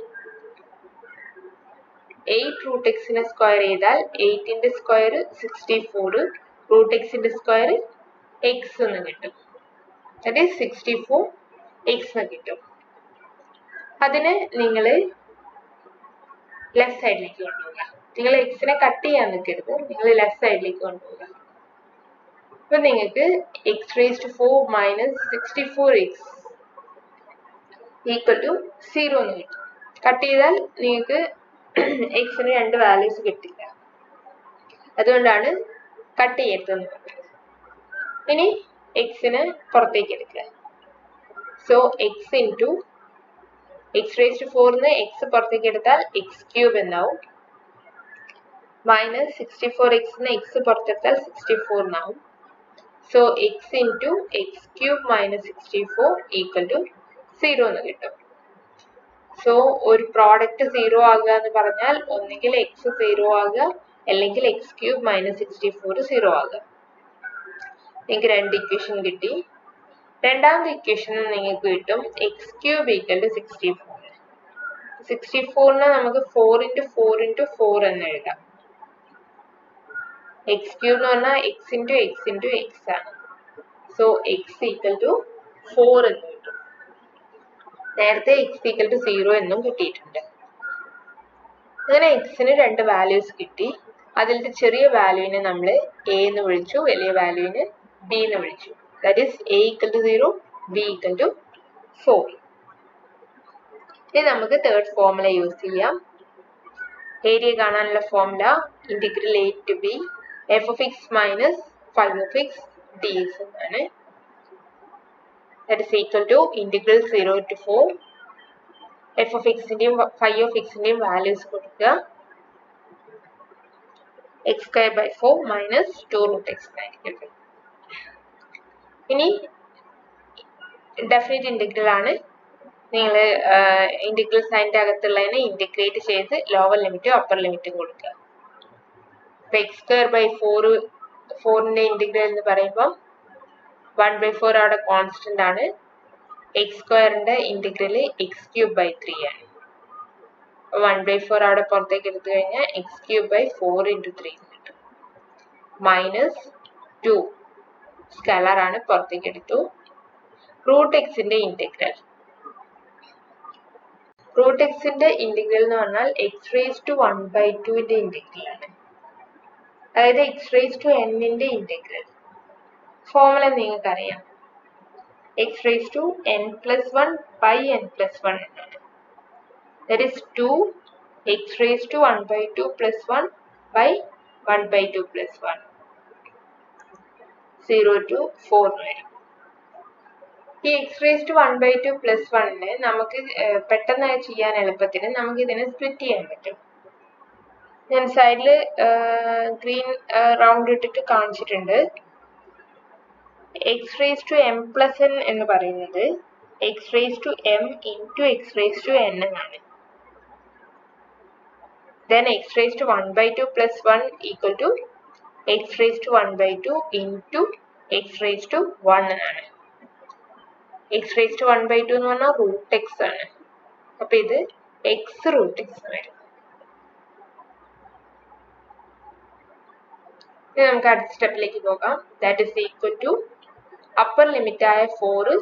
8√x സ്ക്വയർ ചെയ്താൽ 8ന്റെ സ്ക്വയർ 64, √x സ്ക്വയർ x എന്ന് കിട്ടും. that is 64x എന്ന് കിട്ടും. അതിനെ നിങ്ങൾ ലെഫ്റ്റ് സൈഡിലേക്ക് കൊണ്ടുപോകുക. നിങ്ങൾ എക്സിനെ കട്ട് ചെയ്യാൻ നിൽക്കരുത്, നിങ്ങൾ ലെഫ്റ്റ് സൈഡിലേക്ക് കൊണ്ടുപോകുക. അപ്പൊ നിങ്ങൾക്ക് x⁴ - 64x = 0 എന്ന് കിട്ടും. കട്ട് ചെയ്താൽ നിങ്ങൾക്ക് എക്സിന് രണ്ട് വാല്യൂസ് കിട്ടില്ല, അതുകൊണ്ടാണ് കട്ട് ചെയ്യരുതെന്ന് പറഞ്ഞത്. ഇനി എക്സിന് പുറത്തേക്ക് എടുക്കുക. സോ x⁴ ന്ന് x പുറത്തേക്ക് എടുത്താൽ x³ എന്നാവും, -64x ന്ന് x പുറത്തെടുത്താൽ 64 എന്നാവും. സോ x × x³ - 64 = 0 എന്ന് കിട്ടും. സോ ഒരു പ്രോഡക്റ്റ് 0 ആകുക എന്ന് പറഞ്ഞാൽ ഒന്നുകിൽ x 0 ആകുക അല്ലെങ്കിൽ x³ - 64 0 ആകുക. നിങ്ങൾക്ക് രണ്ട് ഇക്വേഷൻ കിട്ടി. രണ്ടാമത്തെ ഇക്വേഷൻ നിങ്ങൾക്ക് കിട്ടും x³ = 64. 64നെ നമുക്ക് 4 × 4 × 4 എന്ന് എഴുതാം. x³ എന്ന് പറഞ്ഞാൽ x × x × x ആണ്. സോ x = 4 എന്ന് കിട്ടും. നേരത്തെ x = 0 എന്നും കിട്ടിയിട്ടുണ്ട്. അങ്ങനെ എക്സിന് രണ്ട് വാല്യൂസ് കിട്ടി. അതിലത്തെ ചെറിയ വാല്യൂവിനെ നമ്മൾ എ എന്ന് വിളിച്ചു, വലിയ വാല്യൂവിനെ ബി എന്ന് വിളിച്ചു. That is a equal to 0, b equal to 4. ഇനി നമുക്ക് തേർഡ് ഫോർമുല യൂസ് ചെയ്യാം. ഏരിയ കാണാനുള്ള formula integral a to b f of x minus phi of x d x എന്നാണ്. That is equal to integral 0 to 4 f of എക്സിന്റെയും ഫൈ ഓഫ് എക്സിന്റെയും വാല്യൂസ് കൊടുക്കുക. X square by 4 minus 2 root x ആയിരിക്കും. ഇനി ഡെഫിനിറ്റ് ഇന്റഗ്രൽ ആണ്. നിങ്ങൾ ഇന്റഗ്രൽ സൈൻ്റെ അകത്തുള്ളതിനെ ഇന്റഗ്രേറ്റ് ചെയ്ത് ലോവർ ലിമിറ്റും അപ്പർ ലിമിറ്റും കൊടുക്കുക. ഇപ്പൊ എക്സ് സ്ക്വയർ ബൈ 4ന്റെ ഇന്റഗ്രൽ എന്ന് പറയുമ്പോൾ 1/4 അവിടെ കോൺസ്റ്റന്റ് ആണ്. എക്സ് സ്ക്വയറിന്റെ ഇന്റഗ്രൽ എക്സ് ക്യൂബ് ബൈ 3 ആണ്. 1/4 അവിടെ പുറത്തേക്ക് എടുത്തു കഴിഞ്ഞാൽ എക്സ് ക്യൂബ് ബൈ 4 into 3 കിട്ടും. മൈനസ് 2 സ്കെലർ ആണ്, പുറത്തേക്ക് എടുത്തു. റൂട്ട് എക്സിന്റെ ഇന്റഗ്രൽ എന്ന് പറഞ്ഞാൽ എക്സ് റേസ് ടു 1/2ന്റെ ഇന്റഗ്രൽ ആണ്. അതായത് എക്സ് റേസ് ടു n-ന്റെ ഇന്റഗ്രൽ. ഫോർമുല നിങ്ങൾക്ക് അറിയാം, X raise to n+1 by n+1 എന്നാണ്. That is 2 x raised to 1/2 plus 1 by 1/2 plus 1. 0 to 4 വരും. ഈ x raised to 1/2 plus 1 നമുക്ക് പെട്ടെന്ന് ചെയ്യാൻ എളുപ്പത്തിന് നമുക്ക് ഇതിനെ സ്പ്ലിറ്റ് ചെയ്യാൻ പറ്റും. ഞാൻ സൈഡിൽ ഗ്രീൻ റൗണ്ട് ഇട്ടിട്ട് കാണിച്ചിട്ടുണ്ട്. x raised to m plus n എന്ന് പറയുന്നത് x raised to m into x raised to n എന്നാണ്. Then x raised to 1/2 plus 1 equal to x raised to 1/2 into x raised to 1 എന്നാണ്. x raised to 1/2 എന്ന് പറഞ്ഞാൽ റൂട്ട് എക്സ് ആണ്. അപ്പൊ ഇത് എക്സ് റൂട്ട് എക്സ് വരും. ഇനി നമുക്ക് അടുത്ത സ്റ്റെപ്പിലേക്ക് പോകാം. That is equal to upper limit ആയ 4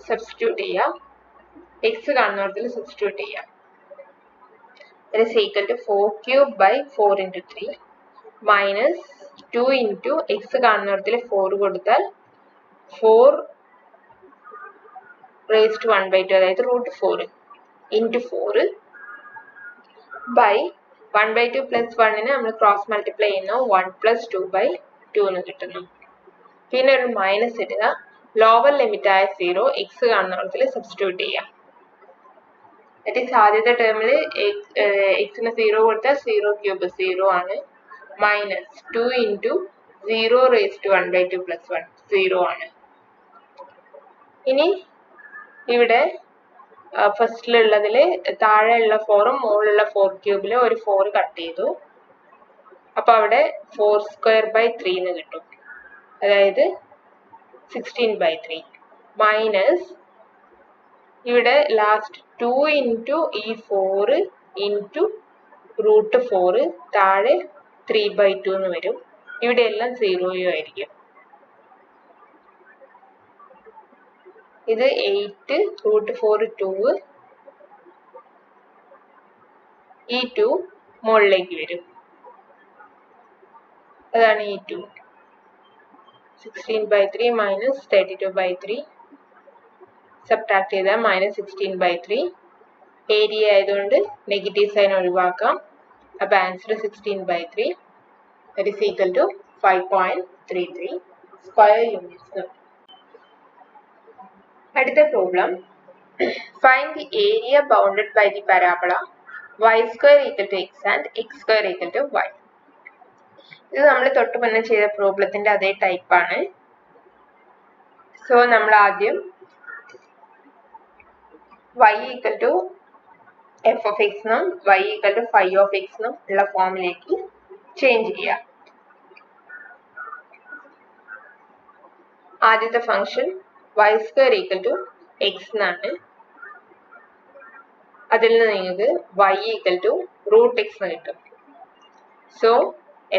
സബ്സ്റ്റിറ്റ്യൂട്ട് ചെയ്യാം. എക്സ് കാണുന്നതിൽ സബ്സ്റ്റിറ്റ്യൂട്ട് ചെയ്യാം. That is equal to 4 cube by 4 into 3 minus 2 into x കാണുന്നതിൽ 4 കൊടുത്താൽ 4 raised to 1/2 അതായത് റൂട്ട് 4 into 4 by 1/2 plus 1 നമ്മൾ ക്രോസ് മൾട്ടിപ്ലൈ ചെയ്യുന്നു. 1 plus 2/2 എന്ന് കിട്ടുന്നു. പിന്നെ ഒരു മൈനസ് ഇടുക. ലോവർ ലിമിറ്റ് ആയ 0 എക്സ് കാണുന്നതിൽ സബ്സ്റ്റിറ്റ്യൂട്ട് ചെയ്യാം. ദാറ്റ് ഈസ് ആദ്യത്തെ ടേമിൽ എക്സിന് 0 കൊടുത്താൽ 0 ക്യൂബ് 0 ആണ്. Minus 2 into 0 raised to 1/2 plus 1 0 ആണ്. ഇനി ഇവിടെ ഫസ്റ്റിലുള്ളതിൽ താഴെയുള്ള 4ഉം മുകളിലുള്ള 4 ക്യൂബിൽ ഒരു 4 കട്ട് ചെയ്തു. അപ്പൊ അവിടെ 4 സ്ക്വയർ ബൈ 3 എന്ന് കിട്ടും. അതായത് 16/3 മൈനസ് ഇവിടെ ലാസ്റ്റ് 2 into ഈ 4 into റൂട്ട് 4 താഴെ 3/2 എന്ന് വരും. ഇവിടെ എല്ലാം 0 ആയിരിക്കും. ഇത് 8 റൂട്ട് 4 2 ഈ 2 മുകളിലേക്ക് വരും. അതാണ് ഈ 2. 16/3 മൈനസ് 32/3 സബ്ട്രാക്ട് ചെയ്താൽ മൈനസ് 16/3. ഏരിയ ആയതുകൊണ്ട് നെഗറ്റീവ് സൈൻ ഒഴിവാക്കാം. അപ്പോൾ answer 16/3. That is equal to 5.33 square units. അടുത്ത problem, find the area bounded by the parabola y square equal to x and x square equal to y. ഇത് നമ്മൾ തൊട്ട് മുന്നേ ചെയ്ത പ്രോബ്ലത്തിന്റെ അതേ ടൈപ്പാണ്. സോ നമ്മൾ ആദ്യം y equal to F of X എന്നും y equal to phi of X എന്നും ഉള്ള ഫോമിലേക്ക് ചേഞ്ച് ചെയ്യാം. ആദ്യത്തെ function y square equal to X എന്നാണ്. അതിൽ നിന്ന് നിങ്ങൾക്ക് y equal to root X എന്ന് കിട്ടും. So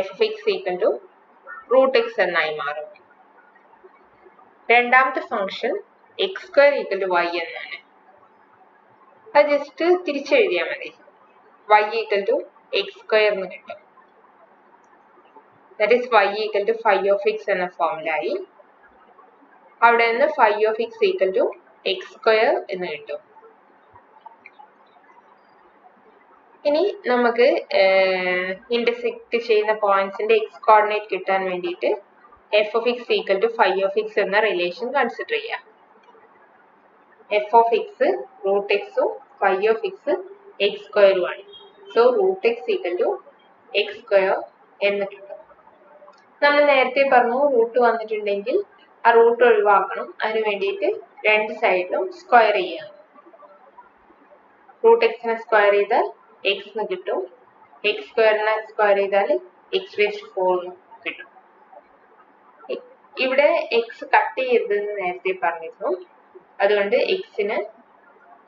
F of X equal to root X എന്നായി മാറും. രണ്ടാമത്തെ function X square equal to y എന്നാണ്. അത് ജസ്റ്റ് തിരിച്ചെഴുതിയാൽ മതി. y equal to x square എന്ന് കിട്ടും. that is y equal to phi of x എന്ന ഫോമിൽ ആയി. അവിടെ നിന്ന് phi of x equal to x square എന്ന് കിട്ടും. ഇനി നമുക്ക് ഇന്റർസെക്ട് ചെയ്യുന്ന പോയിന്റ്സിന്റെ x കോർഡിനേറ്റ് കിട്ടാൻ വേണ്ടിയിട്ട് f of x equal to phi of x എന്ന റിലേഷൻ കൺസിഡർ ചെയ്യാം. f of x root x ഉം phi of x x square ഉം ആണ്. so root x equal to x square എന്ന് കിട്ടും. നമ്മൾ നേരത്തെ പറഞ്ഞു റൂട്ട് വന്നിട്ടുണ്ടെങ്കിൽ ആ റൂട്ട് ഒഴിവാക്കണം. അതിന് വേണ്ടിയിട്ട് രണ്ട് സൈഡിലും സ്ക്വയർ ചെയ്യാം. റൂട്ട് എക്സിനെ സ്ക്വയർ ചെയ്താൽ x എന്ന് കിട്ടും. x സ്ക്വയറിനെ സ്ക്വയർ ചെയ്താൽ x raised to 4 കിട്ടും. ഇവിടെ x കട്ട് ചെയ്തതെന്ന് നേരത്തെ പറഞ്ഞിരുന്നു. അതുകൊണ്ട് എക്സിന്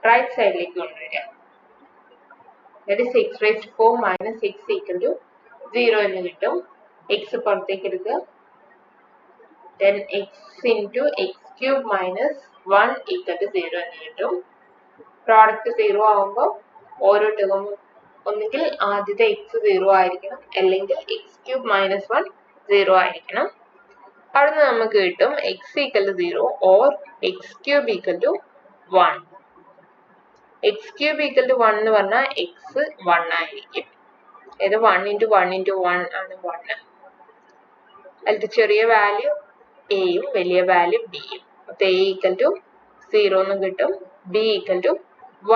റൈറ്റ് സൈഡിലേക്ക് കൊണ്ടുവരിക. that is x raised to 4 minus x equal to 0 എന്ന് കിട്ടും. x പുറത്തേക്ക് എടുക്കുക. then x into x cube minus 1 equal to 0 എന്ന് കിട്ടും. പ്രോഡക്റ്റ് 0 ആവുമ്പോൾ ഓരോ ടേമും ഒന്നുകിൽ ആദ്യത്തെ x 0 ആയിരിക്കണം, അല്ലെങ്കിൽ x cube minus 1 0 ആയിരിക്കണം. അവിടുന്ന് നമുക്ക് കിട്ടും x equal to 0 or x cube equal to 1. x cube equal to 1 എന്ന് പറഞ്ഞാൽ x 1 ആയിരിക്കും. ഇത് 1 into 1 into 1 ആണ് 1. അതിലത്തെ ചെറിയ വാല്യൂ എയും വലിയ വാല്യൂ ബിയും. അപ്പോൾ a equal to 0 എന്നും കിട്ടും, b equal to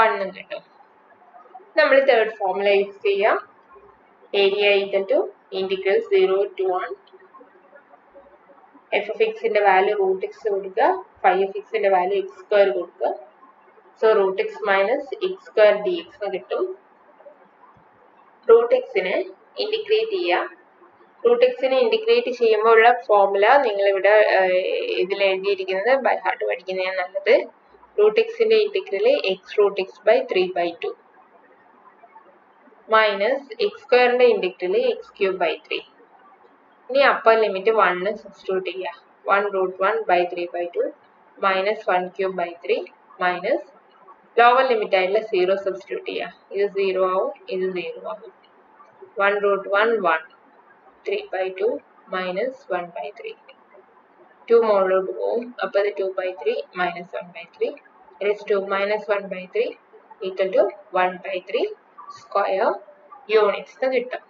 1 എന്നും കിട്ടും. നമ്മൾ തേർഡ് ഫോർമുല യൂസ് ചെയ്യാം. Area equal to integral 0 to 1 f of x ന്റെ വാല്യൂ റൂട്ട് x കൊടുക്കുക, phi of x ന്റെ വാല്യൂ x സ്ക്വയർ കൊടുക്കുക. So root x minus x square dx എന്ന് കിട്ടും. റൂട്ട് എക്സിനെ ഇൻറ്റിഗ്രേറ്റ് ചെയ്യാം. റൂട്ട് എക്സിനെ ഇൻറ്റിഗ്രേറ്റ് ചെയ്യുമ്പോൾ ഉള്ള ഫോർമുല നിങ്ങളിവിടെ ഇതിൽ എഴുതിയിരിക്കുന്നത് ബൈ ഹാർട്ട് പഠിക്കുന്നതാണ് നല്ലത്. റൂട്ട് എക്സിന്റെ integral x root x by 3/2 minus x സ്ക്വയറിന്റെ ഇൻറ്റിഗ്രൽ x ക്യൂബ് ബൈ 3. ഇനി അപ്പർ ലിമിറ്റ് 1 സബ്സ്റ്റിറ്റ്യൂട്ട് ചെയ്യുക. 1 root 1 by 3/2 minus 1 cube by 3 minus lower limit ആയിട്ടുള്ള 0 സബ്സ്റ്റിറ്റ്യൂട്ട് ചെയ്യുക. ഇത് 0 ആവും, ഇത് 0 ആവും. 1 റൂട്ട് 1 1 3/2 മൈനസ് 1/3 2 മുകളിലോട്ട് പോവും. അപ്പോൾ ഇത് 2/3 minus 1/3 it is 2 minus 1/3 equal to 1/3 square units കിട്ടും.